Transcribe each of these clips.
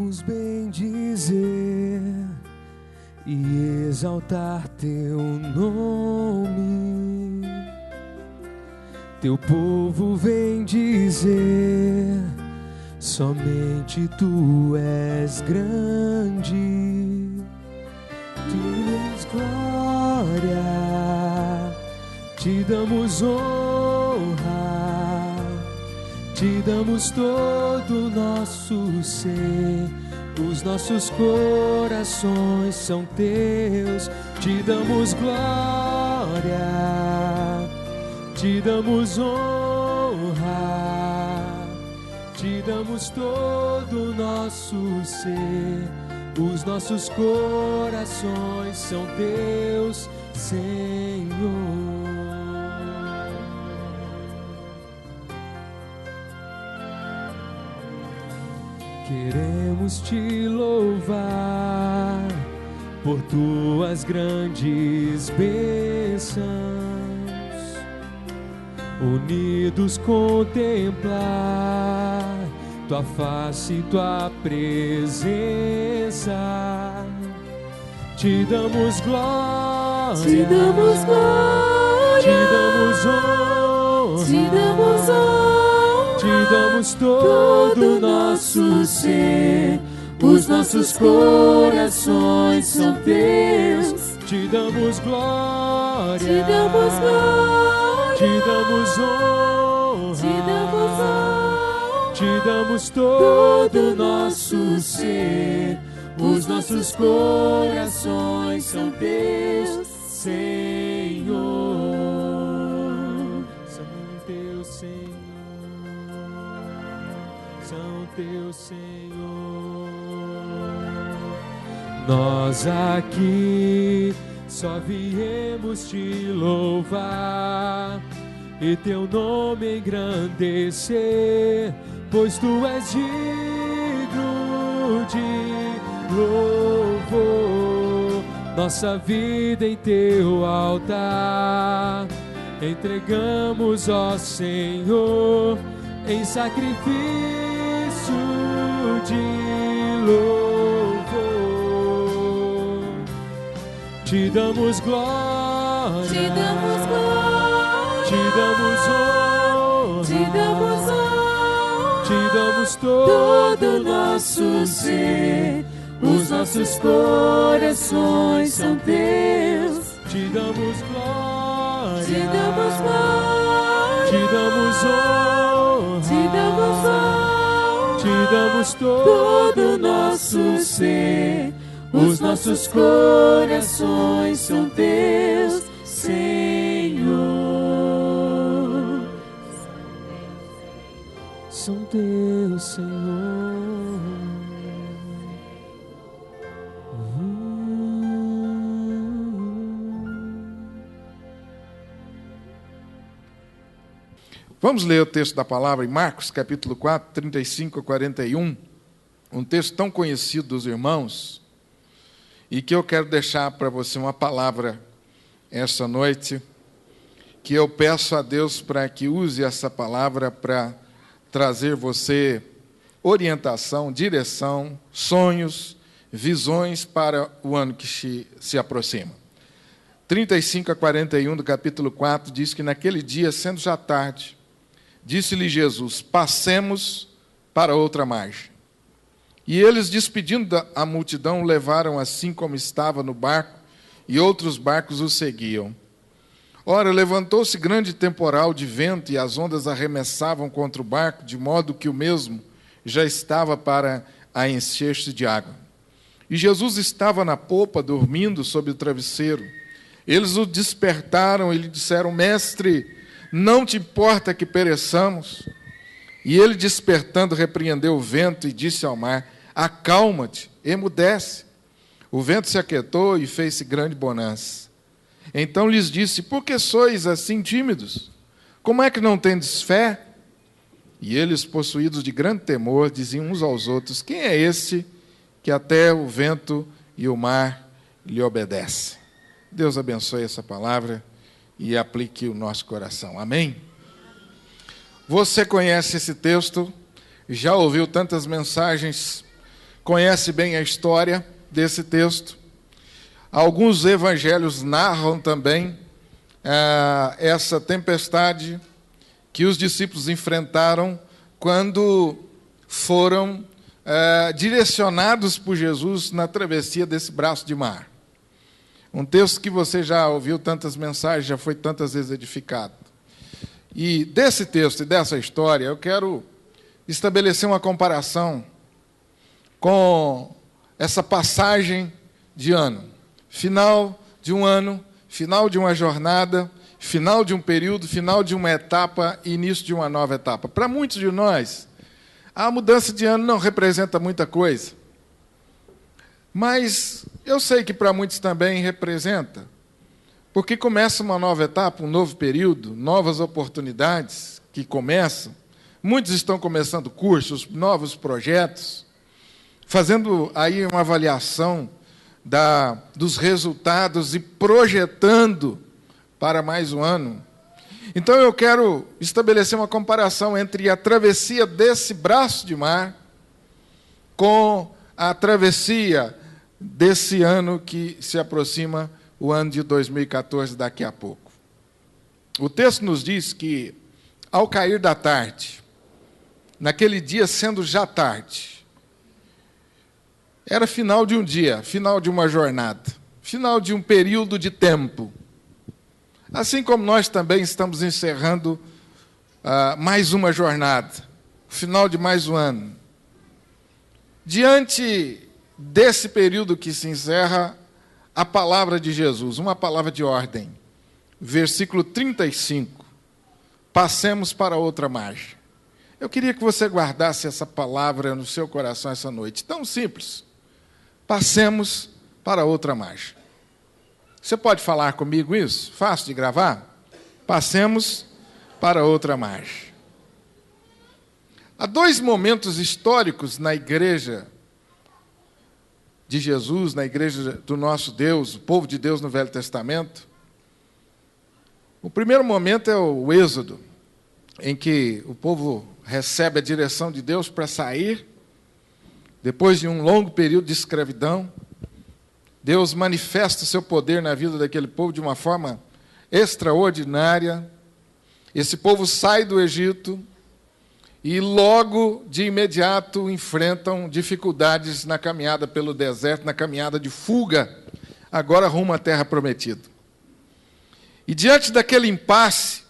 Queremos bendizer e exaltar teu nome. Teu povo vem dizer: somente tu és grande. Te damos glória, te damos honra, te damos todo o nosso ser. Os nossos corações são teus. Te damos glória, te damos honra, te damos todo o nosso ser. Os nossos corações são teus, Senhor. Queremos te louvar por tuas grandes bênçãos, unidos contemplar tua face e tua presença. Te damos glória, te damos glória, te damos honra, te damos honra, te damos todo o nosso ser. Os nossos corações são teus. Te damos glória, te damos glória, te damos honra, te damos honra, te damos todo o nosso ser. Os nossos corações são teus, Senhor. São teus, Senhor. São teus, Senhor. Nós aqui só viemos te louvar e teu nome engrandecer, pois tu és digno de louvor. Nossa vida em teu altar entregamos, ó Senhor, em sacrifício de louvor. Te damos glória, te damos glória, te damos honra, te damos honra, te damos todo o nosso ser. Os nossos corações são teus. Te damos glória, te damos glória, te damos honra, te damos honra, te damos todo o nosso ser. Os nossos corações são teus, Senhor. São teus, Senhor. Vamos ler o texto da palavra em Marcos, capítulo 4, 35 a 41. Um texto tão conhecido dos irmãos, e que eu quero deixar para você uma palavra esta noite, que eu peço a Deus para que use essa palavra para trazer você orientação, direção, sonhos, visões para o ano que se aproxima. 35 a 41 do capítulo 4 diz que naquele dia, sendo já tarde, disse-lhe Jesus: passemos para outra margem. E eles, despedindo a multidão, o levaram assim como estava no barco, e outros barcos o seguiam. Ora, levantou-se grande temporal de vento, e as ondas arremessavam contra o barco, de modo que o mesmo já estava para a encher-se de água. E Jesus estava na popa, dormindo sob o travesseiro. Eles o despertaram e lhe disseram: Mestre, não te importa que pereçamos? E ele, despertando, repreendeu o vento e disse ao mar: acalma-te, emudece. O vento se aquietou e fez-se grande bonança. Então lhes disse: por que sois assim tímidos? Como é que não tendes fé? E eles, possuídos de grande temor, diziam uns aos outros: quem é esse que até o vento e o mar lhe obedecem? Deus abençoe essa palavra e aplique o nosso coração. Amém? Você conhece esse texto, já ouviu tantas mensagens conhece bem a história desse texto. Alguns evangelhos narram também essa tempestade que os discípulos enfrentaram quando foram direcionados por Jesus na travessia desse braço de mar. Um texto que você já ouviu tantas mensagens, já foi tantas vezes edificado. E desse texto e dessa história, eu quero estabelecer uma comparação com essa passagem de ano. Final de um ano, final de uma jornada, final de um período, final de uma etapa e início de uma nova etapa. Para muitos de nós, a mudança de ano não representa muita coisa. Mas eu sei que para muitos também representa, porque começa uma nova etapa, um novo período, novas oportunidades que começam. Muitos estão começando cursos, novos projetos, fazendo aí uma avaliação dos resultados e projetando para mais um ano. Então eu quero estabelecer uma comparação entre a travessia desse braço de mar com a travessia desse ano que se aproxima, o ano de 2014, daqui a pouco. O texto nos diz que, ao cair da tarde, naquele dia sendo já tarde, era final de um dia, final de uma jornada, final de um período de tempo. Assim como nós também estamos encerrando mais uma jornada, final de mais um ano. Diante desse período que se encerra, a palavra de Jesus, uma palavra de ordem. Versículo 35. Passemos para outra margem. Eu queria que você guardasse essa palavra no seu coração essa noite. Tão simples. Passemos para outra margem. Você pode falar comigo isso? Fácil de gravar? Passemos para outra margem. Há dois momentos históricos na igreja de Jesus, na igreja do nosso Deus, o povo de Deus no Velho Testamento. O primeiro momento é o Êxodo, em que o povo recebe a direção de Deus para sair, depois de um longo período de escravidão. Deus manifesta o seu poder na vida daquele povo de uma forma extraordinária. Esse povo sai do Egito e logo de imediato enfrentam dificuldades na caminhada pelo deserto, na caminhada de fuga, agora rumo à terra prometida. E diante daquele impasse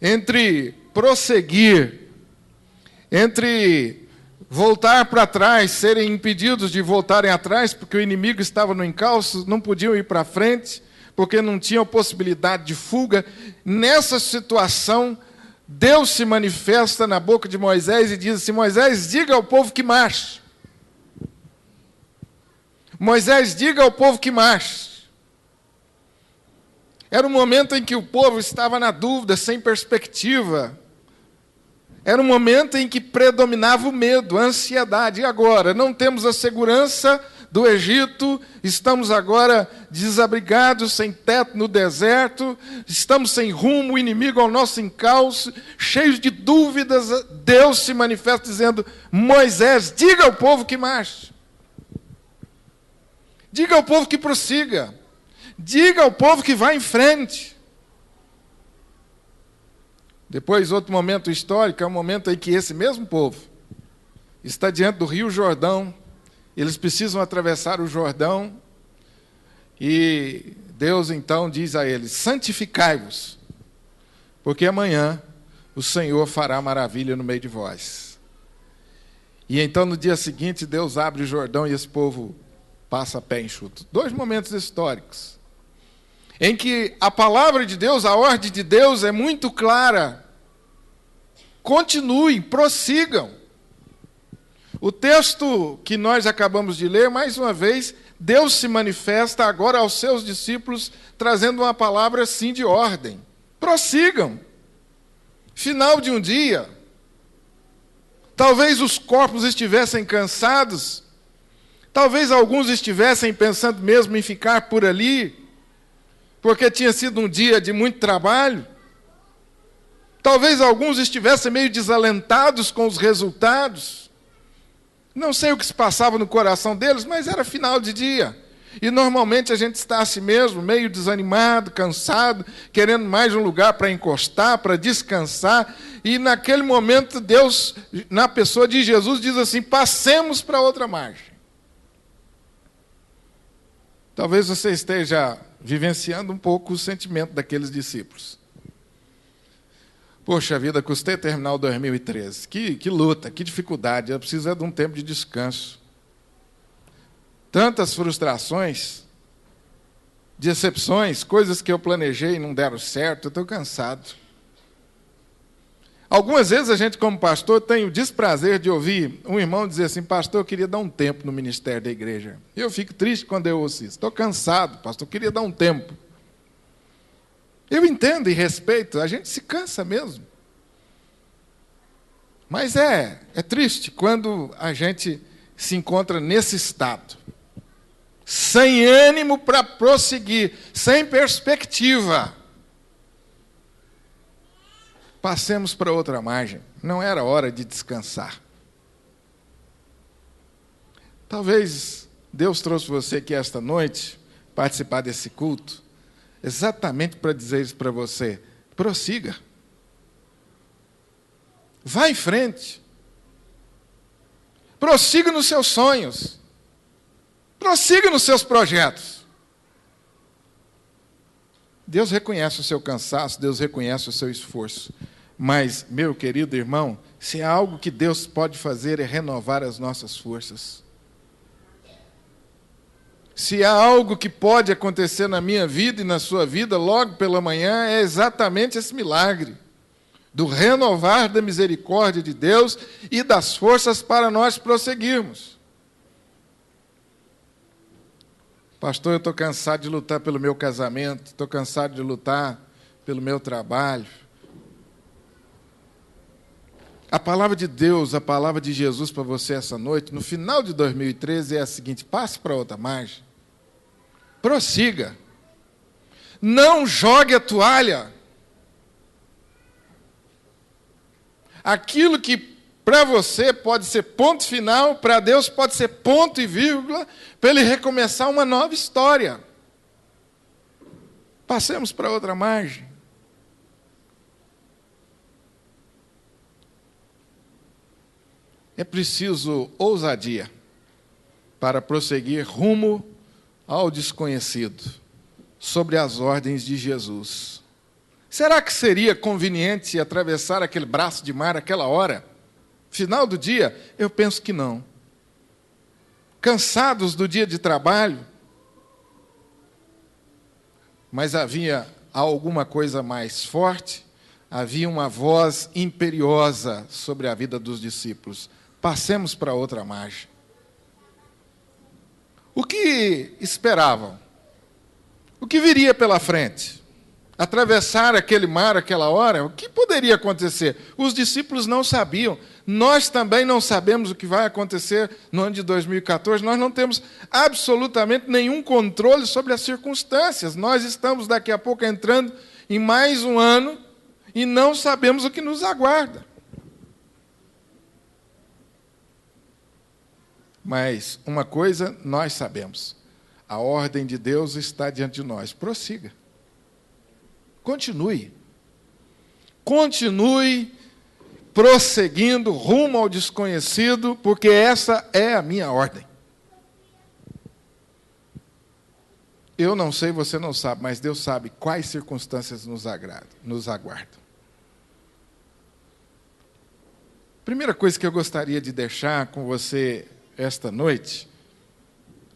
entre prosseguir, entre voltar para trás, serem impedidos de voltarem atrás, porque o inimigo estava no encalço, não podiam ir para frente, porque não tinham possibilidade de fuga. Nessa situação, Deus se manifesta na boca de Moisés e diz assim: Moisés, diga ao povo que marche. Moisés, diga ao povo que marche. Era um momento em que o povo estava na dúvida, sem perspectiva. Era um momento em que predominava o medo, a ansiedade. E agora? Não temos a segurança do Egito, estamos agora desabrigados, sem teto no deserto, estamos sem rumo, o inimigo ao nosso encalço, cheios de dúvidas. Deus se manifesta dizendo: Moisés, diga ao povo que marche. Diga ao povo que prossiga. Diga ao povo que vá em frente. Depois, outro momento histórico, é o momento em que esse mesmo povo está diante do Rio Jordão. Eles precisam atravessar o Jordão. E Deus, então, diz a eles: santificai-vos, porque amanhã o Senhor fará maravilha no meio de vós. E então, no dia seguinte, Deus abre o Jordão e esse povo passa a pé enxuto. Dois momentos históricos em que a palavra de Deus, a ordem de Deus é muito clara. Continuem, prossigam. O texto que nós acabamos de ler, mais uma vez, Deus se manifesta agora aos seus discípulos, trazendo uma palavra assim de ordem. Prossigam. Final de um dia. Talvez os corpos estivessem cansados. Talvez alguns estivessem pensando mesmo em ficar por ali, porque tinha sido um dia de muito trabalho. Talvez alguns estivessem meio desalentados com os resultados. Não sei o que se passava no coração deles, mas era final de dia. E normalmente a gente está assim mesmo, meio desanimado, cansado, querendo mais um lugar para encostar, para descansar. E naquele momento Deus, na pessoa de Jesus, diz assim: passemos para outra margem. Talvez você esteja vivenciando um pouco o sentimento daqueles discípulos. Poxa vida, custei terminar o 2013. Que luta, que dificuldade. Eu preciso de um tempo de descanso. Tantas frustrações, decepções, coisas que eu planejei e não deram certo, eu estou cansado. Algumas vezes a gente, como pastor, tem o desprazer de ouvir um irmão dizer assim: pastor, eu queria dar um tempo no ministério da igreja. Eu fico triste quando eu ouço isso. Estou cansado, pastor, eu queria dar um tempo. Eu entendo e respeito, a gente se cansa mesmo. Mas é triste quando a gente se encontra nesse estado. Sem ânimo para prosseguir, sem perspectiva. Passemos para outra margem. Não era hora de descansar. Talvez Deus trouxe você aqui esta noite, participar desse culto, exatamente para dizer isso para você: prossiga. Vá em frente. Prossiga nos seus sonhos. Prossiga nos seus projetos. Deus reconhece o seu cansaço, Deus reconhece o seu esforço. Mas, meu querido irmão, se há algo que Deus pode fazer é renovar as nossas forças. Se há algo que pode acontecer na minha vida e na sua vida logo pela manhã, é exatamente esse milagre do renovar da misericórdia de Deus e das forças para nós prosseguirmos. Pastor, eu estou cansado de lutar pelo meu casamento, estou cansado de lutar pelo meu trabalho. A palavra de Deus, a palavra de Jesus para você essa noite, no final de 2013, é a seguinte: passe para outra margem. Prossiga. Não jogue a toalha. Aquilo que para você pode ser ponto final, para Deus pode ser ponto e vírgula, para Ele recomeçar uma nova história. Passemos para outra margem. É preciso ousadia para prosseguir rumo ao desconhecido, sobre as ordens de Jesus. Será que seria conveniente atravessar aquele braço de mar àquela hora? Final do dia? Eu penso que não. Cansados do dia de trabalho, mas havia alguma coisa mais forte, havia uma voz imperiosa sobre a vida dos discípulos: passemos para outra margem. O que esperavam? O que viria pela frente? Atravessar aquele mar àquela hora? O que poderia acontecer? Os discípulos não sabiam. Nós também não sabemos o que vai acontecer no ano de 2014. Nós não temos absolutamente nenhum controle sobre as circunstâncias. Nós estamos daqui a pouco entrando em mais um ano e não sabemos o que nos aguarda. Mas uma coisa nós sabemos: a ordem de Deus está diante de nós. Prossiga. Continue. Continue prosseguindo rumo ao desconhecido, porque essa é a minha ordem. Eu não sei, você não sabe, mas Deus sabe quais circunstâncias nos aguardam. Primeira coisa que eu gostaria de deixar com você esta noite,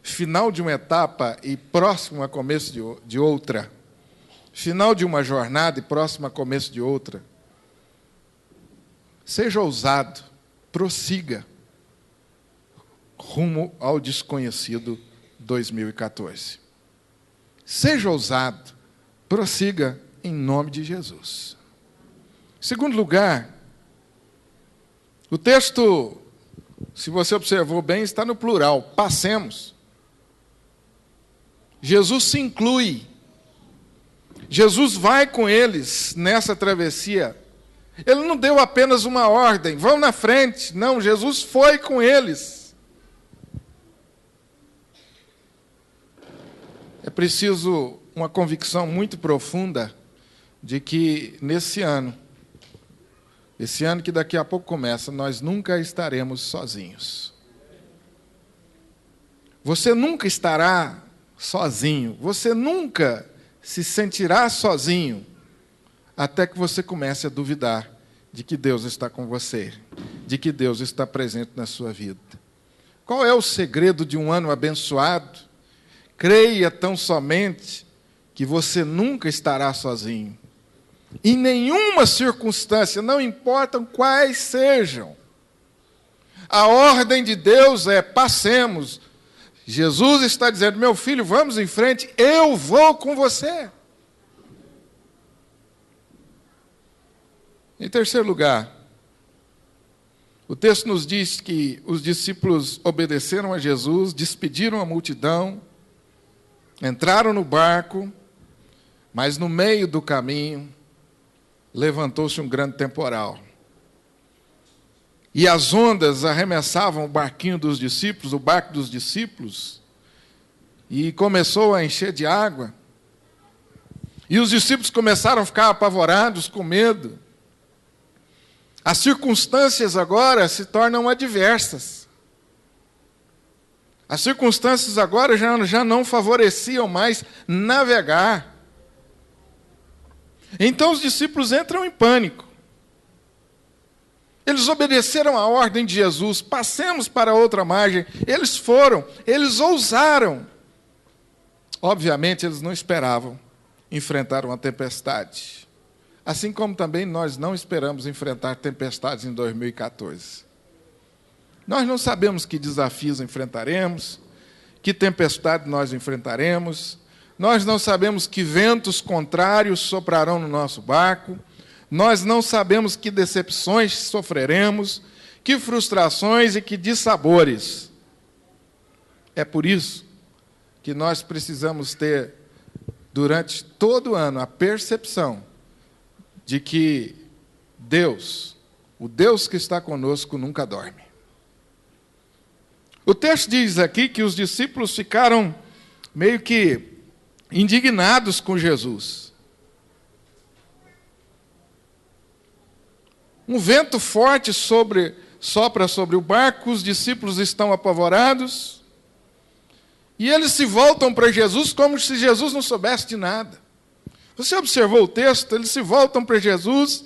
final de uma etapa e próximo a começo de outra, final de uma jornada e próximo a começo de outra. Seja ousado, prossiga rumo ao desconhecido 2014. Seja ousado, prossiga em nome de Jesus. Segundo lugar, o texto, se você observou bem, está no plural: passemos. Jesus se inclui. Jesus vai com eles nessa travessia. Ele não deu apenas uma ordem: vão na frente. Não, Jesus foi com eles. preciso uma convicção muito profunda de que nesse ano, esse ano que daqui a pouco começa, nós nunca estaremos sozinhos. Você nunca estará sozinho, você nunca se sentirá sozinho, até que você comece a duvidar de que Deus está com você, de que Deus está presente na sua vida. Qual é o segredo de um ano abençoado? Creia tão somente que você nunca estará sozinho. Em nenhuma circunstância, não importam quais sejam. A ordem de Deus é: passemos. Jesus está dizendo: meu filho, vamos em frente, eu vou com você. Em terceiro lugar, o texto nos diz que os discípulos obedeceram a Jesus, despediram a multidão, entraram no barco, mas no meio do caminho levantou-se um grande temporal. E as ondas arremessavam o barquinho dos discípulos, o barco dos discípulos, e começou a encher de água. E os discípulos começaram a ficar apavorados, com medo. As circunstâncias agora se tornam adversas. As circunstâncias agora já não favoreciam mais navegar. Então os discípulos entram em pânico. Eles obedeceram a ordem de Jesus: passemos para outra margem. Eles foram, eles ousaram. Obviamente eles não esperavam enfrentar uma tempestade. Assim como também nós não esperamos enfrentar tempestades em 2014. Nós não sabemos que desafios enfrentaremos, que tempestade nós enfrentaremos, nós não sabemos que ventos contrários soprarão no nosso barco, nós não sabemos que decepções sofreremos, que frustrações e que dissabores. É por isso que nós precisamos ter, durante todo o ano, a percepção de que Deus, o Deus que está conosco, nunca dorme. O texto diz aqui que os discípulos ficaram meio que indignados com Jesus. Um vento forte sopra sobre o barco, os discípulos estão apavorados, e eles se voltam para Jesus como se Jesus não soubesse de nada. Você observou o texto? Eles se voltam para Jesus,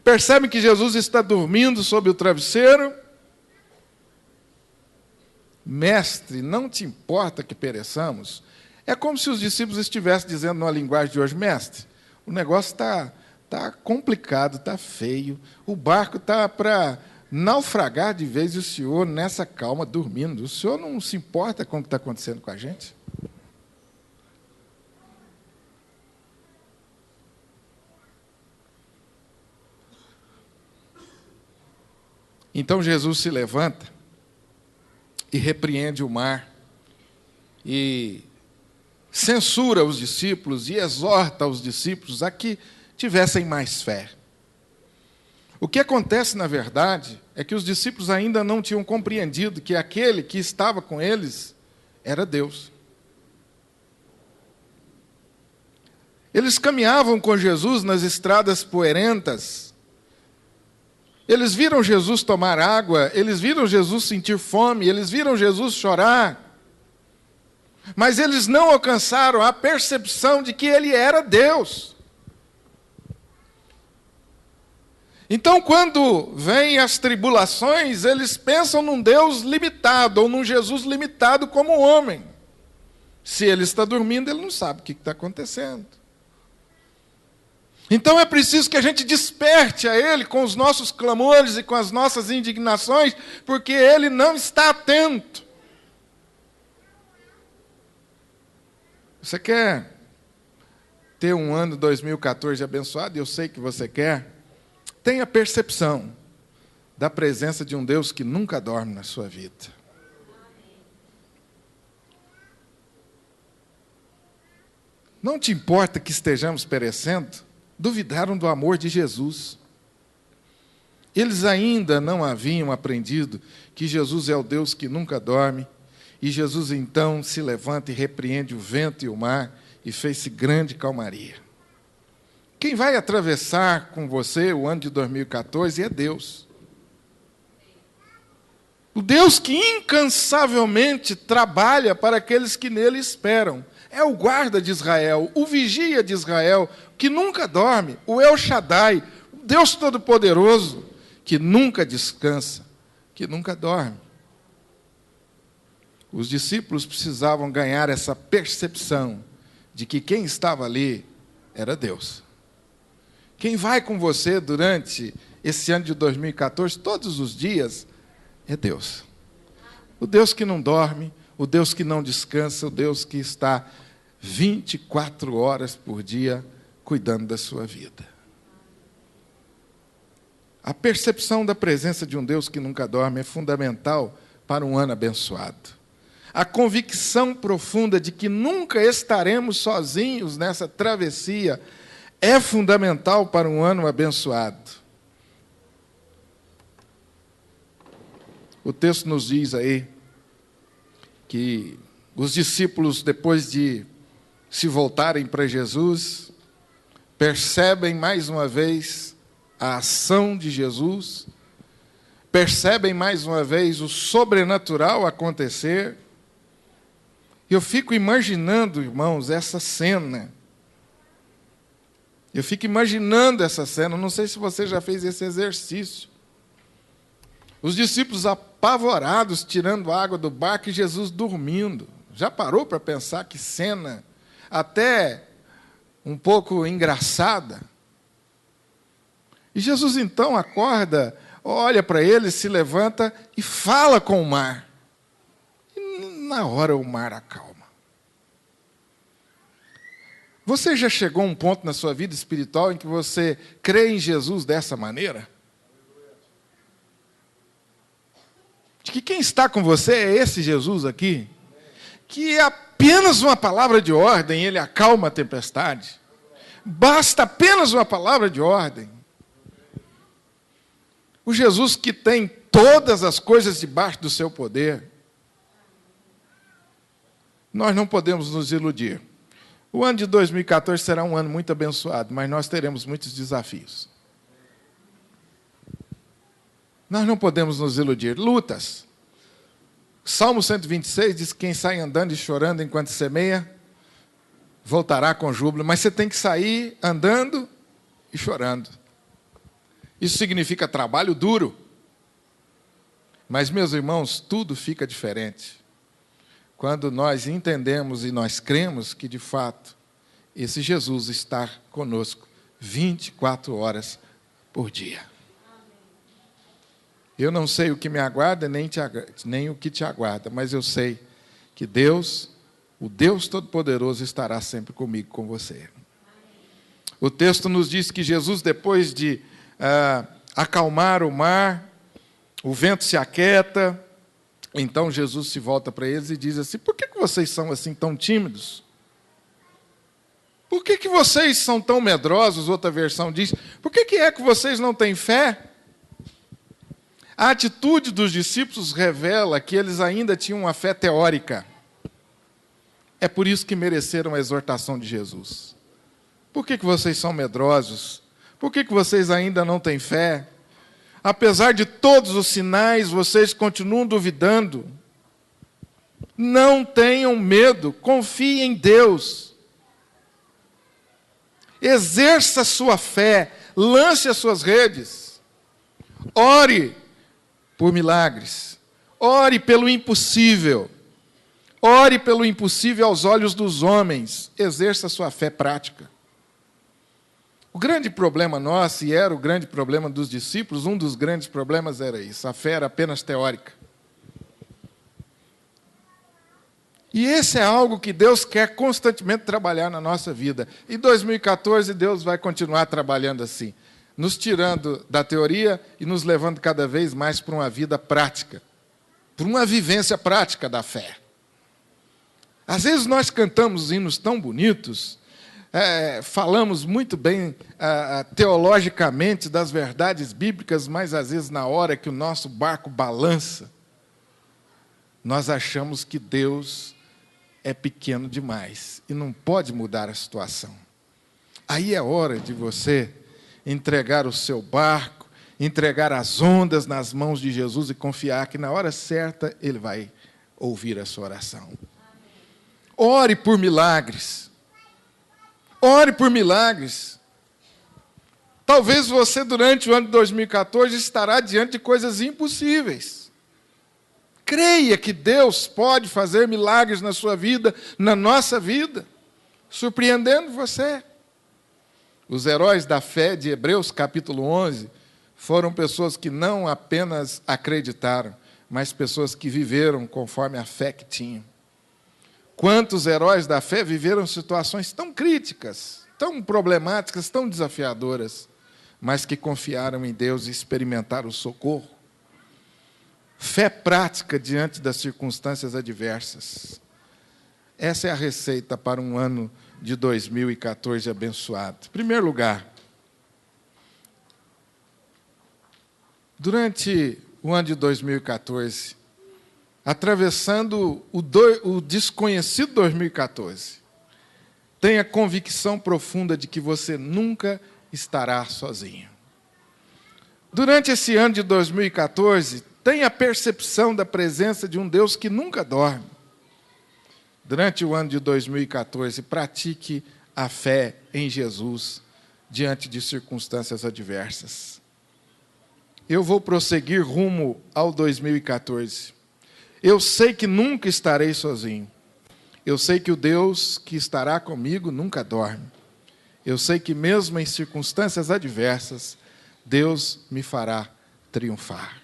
percebem que Jesus está dormindo sob o travesseiro. Mestre, não te importa que pereçamos? É como se os discípulos estivessem dizendo numa linguagem de hoje: mestre, o negócio está complicado, está feio, o barco está para naufragar de vez e o senhor nessa calma, dormindo. O senhor não se importa com o que está acontecendo com a gente? Então Jesus se levanta e repreende o mar, e censura os discípulos e exorta os discípulos a que tivessem mais fé. O que acontece, na verdade, é que os discípulos ainda não tinham compreendido que aquele que estava com eles era Deus. Eles caminhavam com Jesus nas estradas poeirentas. Eles viram Jesus tomar água, eles viram Jesus sentir fome, eles viram Jesus chorar. Mas eles não alcançaram a percepção de que Ele era Deus. Então, quando vêm as tribulações, eles pensam num Deus limitado, ou num Jesus limitado como homem. Se Ele está dormindo, Ele não sabe o que está acontecendo. Então é preciso que a gente desperte a Ele com os nossos clamores e com as nossas indignações, porque Ele não está atento. Você quer ter um ano 2014 abençoado? Eu sei que você quer. Tenha percepção da presença de um Deus que nunca dorme na sua vida. Não te importa que estejamos perecendo? Duvidaram do amor de Jesus. Eles ainda não haviam aprendido que Jesus é o Deus que nunca dorme E Jesus então se levanta e repreende o vento e o mar e fez-se grande calmaria. Quem vai atravessar com você o ano de 2014 é Deus. O Deus que incansavelmente trabalha para aqueles que nele esperam. É o guarda de Israel, o vigia de Israel, que nunca dorme, o El Shaddai, o Deus Todo-Poderoso, que nunca descansa, que nunca dorme. Os discípulos precisavam ganhar essa percepção de que quem estava ali era Deus. Quem vai com você durante esse ano de 2014, todos os dias, é Deus. O Deus que não dorme, o Deus que não descansa, o Deus que está 24 horas por dia cuidando da sua vida. A percepção da presença de um Deus que nunca dorme é fundamental para um ano abençoado. A convicção profunda de que nunca estaremos sozinhos nessa travessia é fundamental para um ano abençoado. O texto nos diz aí que os discípulos, depois de se voltarem para Jesus, percebem mais uma vez a ação de Jesus, percebem mais uma vez o sobrenatural acontecer. Eu fico imaginando, irmãos, essa cena. Eu fico imaginando essa cena, não sei se você já fez esse exercício. Os discípulos apavorados, tirando água do barco e Jesus dormindo. Já parou para pensar que cena até um pouco engraçada? E Jesus então acorda, olha para eles, se levanta e fala com o mar. E na hora o mar acalma. Você já chegou a um ponto na sua vida espiritual em que você crê em Jesus dessa maneira? De que quem está com você é esse Jesus aqui? Que é apenas uma palavra de ordem, ele acalma a tempestade. Basta apenas uma palavra de ordem. O Jesus que tem todas as coisas debaixo do seu poder. Nós não podemos nos iludir. O ano de 2014 será um ano muito abençoado, mas nós teremos muitos desafios. Nós não podemos nos iludir. Lutas. Salmo 126 diz que quem sai andando e chorando enquanto semeia, voltará com júbilo. Mas você tem que sair andando e chorando. Isso significa trabalho duro. Mas, meus irmãos, tudo fica diferente quando nós entendemos e nós cremos que, de fato, esse Jesus está conosco 24 horas por dia. Eu não sei o que me aguarda, nem o que te aguarda, mas eu sei que Deus, o Deus Todo-Poderoso, estará sempre comigo, com você. O texto nos diz que Jesus, depois de acalmar o mar, o vento se aquieta. Então Jesus se volta para eles e diz assim: por que vocês são assim tão tímidos? Por que vocês são tão medrosos? Outra versão diz: por que é que vocês não têm fé? A atitude dos discípulos revela que eles ainda tinham uma fé teórica. É por isso que mereceram a exortação de Jesus. Por que vocês são medrosos? Por que vocês ainda não têm fé? Apesar de todos os sinais, vocês continuam duvidando. Não tenham medo, confiem em Deus. Exerça a sua fé, lance as suas redes. Ore por milagres. Ore pelo impossível. Ore pelo impossível aos olhos dos homens. Exerça a sua fé prática. O grande problema nosso, e era o grande problema dos discípulos, um dos grandes problemas era isso: a fé era apenas teórica. E esse é algo que Deus quer constantemente trabalhar na nossa vida. Em 2014, Deus vai continuar trabalhando assim, nos tirando da teoria e nos levando cada vez mais para uma vida prática, para uma vivência prática da fé. Às vezes nós cantamos hinos tão bonitos, falamos muito bem teologicamente das verdades bíblicas, mas às vezes na hora que o nosso barco balança, nós achamos que Deus é pequeno demais e não pode mudar a situação. Aí é hora de você entregar o seu barco, entregar as ondas nas mãos de Jesus e confiar que na hora certa Ele vai ouvir a sua oração. Ore por milagres. Ore por milagres. Talvez você, durante o ano de 2014, estará diante de coisas impossíveis. Creia que Deus pode fazer milagres na sua vida, na nossa vida, surpreendendo você. Os heróis da fé de Hebreus, capítulo 11, foram pessoas que não apenas acreditaram, mas pessoas que viveram conforme a fé que tinham. Quantos heróis da fé viveram situações tão críticas, tão problemáticas, tão desafiadoras, mas que confiaram em Deus e experimentaram o socorro. Fé prática diante das circunstâncias adversas. Essa é a receita para um ano de 2014 abençoado. Em primeiro lugar, durante o ano de 2014, atravessando o desconhecido 2014, tenha convicção profunda de que você nunca estará sozinho. Durante esse ano de 2014, tenha a percepção da presença de um Deus que nunca dorme. Durante o ano de 2014, pratique a fé em Jesus diante de circunstâncias adversas. Eu vou prosseguir rumo ao 2014. Eu sei que nunca estarei sozinho. Eu sei que o Deus que estará comigo nunca dorme. Eu sei que mesmo em circunstâncias adversas, Deus me fará triunfar.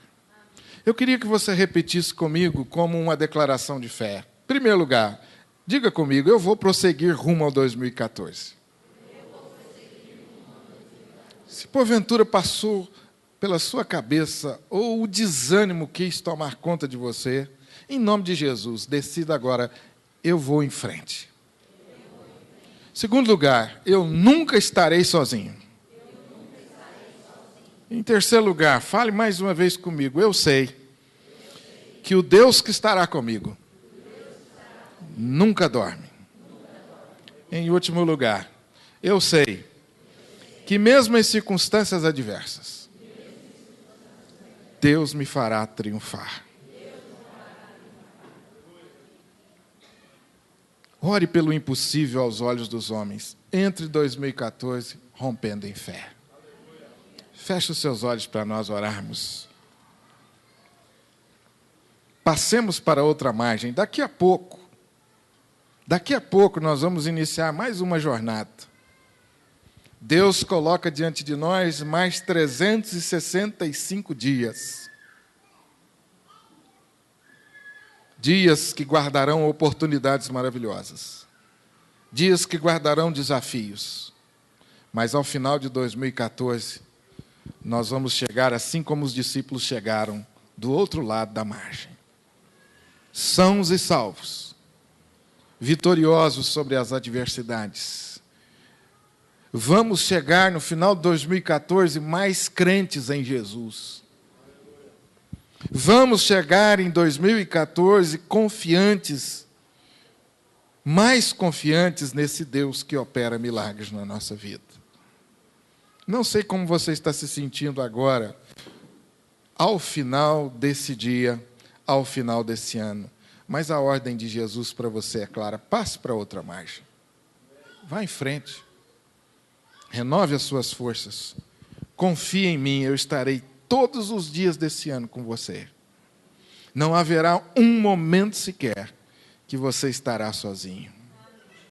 Eu queria que você repetisse comigo como uma declaração de fé. Em primeiro lugar, diga comigo, eu vou prosseguir rumo ao 2014. Se porventura passou pela sua cabeça ou o desânimo quis tomar conta de você, em nome de Jesus, decida agora, eu vou em frente. Segundo lugar, eu nunca estarei sozinho. Em terceiro lugar, fale mais uma vez comigo, eu sei que o Deus que estará comigo nunca dorme. Em último lugar, eu sei que mesmo em circunstâncias adversas, Deus me fará triunfar. Ore pelo impossível aos olhos dos homens. Entre 2014, rompendo em fé. Feche os seus olhos para nós orarmos. Passemos para outra margem. Daqui a pouco nós vamos iniciar mais uma jornada. Deus coloca diante de nós mais 365 dias. Dias que guardarão oportunidades maravilhosas. Dias que guardarão desafios. Mas ao final de 2014, nós vamos chegar, assim como os discípulos chegaram, do outro lado da margem. Sãos e salvos. Vitoriosos sobre as adversidades. Vamos chegar no final de 2014 mais crentes em Jesus. Vamos chegar em 2014 confiantes, mais confiantes nesse Deus que opera milagres na nossa vida. Não sei como você está se sentindo agora, ao final desse dia, ao final desse ano, mas a ordem de Jesus para você é clara, passe para outra margem. Vá em frente. Renove as suas forças. Confie em mim, eu estarei todos os dias desse ano com você. Não haverá um momento sequer que você estará sozinho.